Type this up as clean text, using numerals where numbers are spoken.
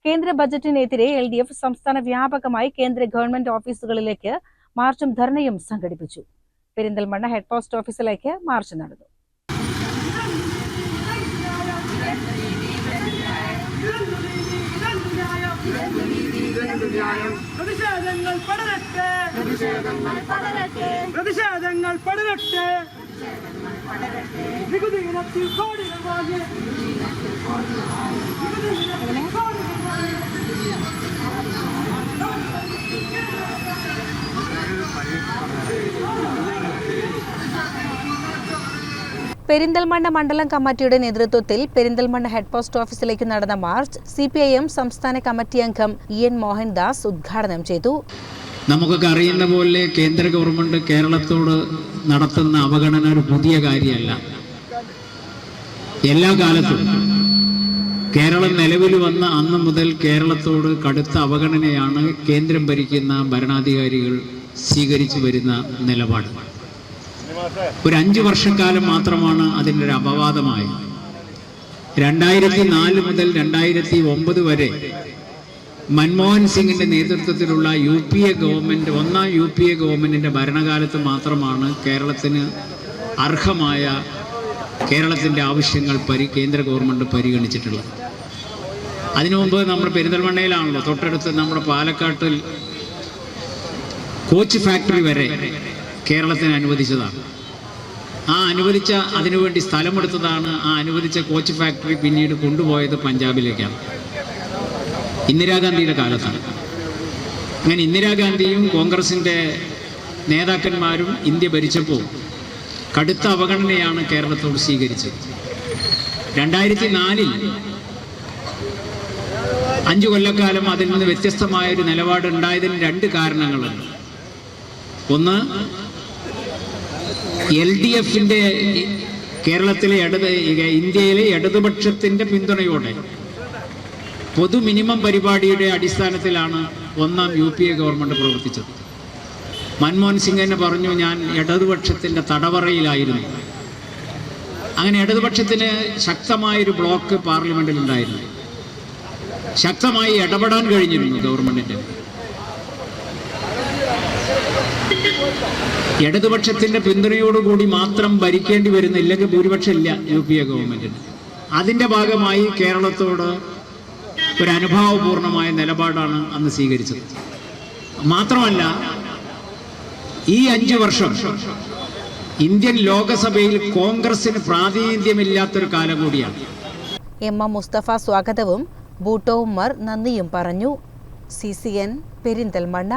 കേന്ദ്ര ബജറ്റിനെതിരെ LDF സംസ്ഥാന വ്യാപകമായി കേന്ദ്ര ഗവൺമെന്റ് ഓഫീസുകളിലേക്ക് മാർച്ചും ധർണയും സംഘടിപ്പിച്ചു. പെരിന്തൽമണ്ണ ഹെഡ് പോസ്റ്റ് ഓഫീസിലേക്ക് മാർച്ച് നടന്നു. പെരിന്തൽമണ്ണ മണ്ഡലം കമ്മിറ്റിയുടെ നേതൃത്വത്തിൽ പെരിന്തൽമണ്ണ ഹെഡ് പോസ്റ്റ് ഓഫീസിലേക്ക് നടന്ന മാർച്ച് CPIM സംസ്ഥാന കമ്മിറ്റി അംഗം EN മോഹൻദാസ് ഉദ്ഘാടനം ചെയ്തു. നമുക്കൊക്കെ അറിയുന്ന പോലെ കേന്ദ്ര ഗവൺമെന്റ് കേരളത്തോട് നടത്തുന്ന അവഗണന ഒരു പുതിയ കാര്യമല്ല. എല്ലാ കാലത്തും കേരളം നിലവിൽ വന്ന അന്ന് മുതൽ കേരളത്തോട് കടുത്ത അവഗണനയാണ് കേന്ദ്രം ഭരിക്കുന്ന ഭരണാധികാരികൾ സ്വീകരിച്ചു വരുന്ന നിലപാട്. ഒരു 5 വർഷക്കാലം മാത്രമാണ് അതിൻ്റെ ഒരു അപവാദമായി. 2004 മുതൽ 2009 വരെ മൻമോഹൻ സിംഗിന്റെ നേതൃത്വത്തിലുള്ള UPA ഗവൺമെന്റ്, ഒന്നാം UPA ഗവൺമെന്റിന്റെ ഭരണകാലത്ത് മാത്രമാണ് കേരളത്തിന് അർഹമായ കേരളത്തിന്റെ ആവശ്യങ്ങൾ കേന്ദ്ര ഗവൺമെന്റ് പരിഗണിച്ചിട്ടുള്ളത്. അതിനു മുമ്പ് നമ്മൾ പെരിന്തൽമണ്ണയിലാണല്ലോ, തൊട്ടടുത്ത് നമ്മുടെ പാലക്കാട്ടിൽ കോച്ച് ഫാക്ടറി വരെ കേരളത്തിന് അനുവദിച്ചതാണ്. അതിനുവേണ്ടി സ്ഥലമെടുത്തതാണ്. അനുവദിച്ച കോച്ച് ഫാക്ടറി പിന്നീട് കൊണ്ടുപോയത് പഞ്ചാബിലേക്കാണ്, ഇന്ദിരാഗാന്ധിയുടെ കാലത്താണ്. അങ്ങനെ ഇന്ദിരാഗാന്ധിയും കോൺഗ്രസിൻ്റെ നേതാക്കന്മാരും ഇന്ത്യ ഭരിച്ചപ്പോൾ കടുത്ത അവഗണനയാണ് കേരളത്തോട് സ്വീകരിച്ചത്. 2004 5 കൊല്ലക്കാലം അതിൽ നിന്ന് വ്യത്യസ്തമായ ഒരു നിലപാട് ഉണ്ടായതിന് 2 കാരണങ്ങളുണ്ട്. ഒന്ന്, LDFന്റെ കേരളത്തിലെ ഇന്ത്യയിലെ ഇടതുപക്ഷത്തിന്റെ പിന്തുണയോടെ പൊതു മിനിമം പരിപാടിയുടെ അടിസ്ഥാനത്തിലാണ് ഒന്നാം UPA ഗവൺമെന്റ് പ്രവർത്തിച്ചത്. മൻമോഹൻ സിംഗ് തന്നെ പറഞ്ഞു, ഞാൻ ഇടതുപക്ഷത്തിന്റെ തടവറയിലായിരുന്നു. അങ്ങനെ ഇടതുപക്ഷത്തിന് ശക്തമായൊരു ബ്ലോക്ക് പാർലമെന്റിൽ ഉണ്ടായിരുന്നു. ശക്തമായി ഇടപെടാൻ കഴിഞ്ഞിരുന്നു ഗവൺമെന്റിന്റെ. ഇടതുപക്ഷത്തിന്റെ പിന്തുണയോടുകൂടി മാത്രം ഭരിക്കേണ്ടി വരുന്ന, ഇല്ലെങ്കിൽ ഭൂരിപക്ഷം ഇല്ല UPA ഗവൺമെന്റിന്. അതിന്റെ ഭാഗമായി കേരളത്തോട് ഒരു അനുഭാവപൂർണമായ നിലപാടാണ് അന്ന് സ്വീകരിച്ചത്. മാത്രമല്ല, ഈ 5 വർഷം ഇന്ത്യൻ ലോകസഭയിൽ കോൺഗ്രസിന് പ്രാതിനിധ്യമില്ലാത്തൊരു കാലം കൂടിയാണ്. MM മുസ്തഫ സ്വാഗതവും ബൂട്ടോ ഉമ്മർ നന്ദിയും പറഞ്ഞു. CCN പെരിന്തൽമണ്ണ.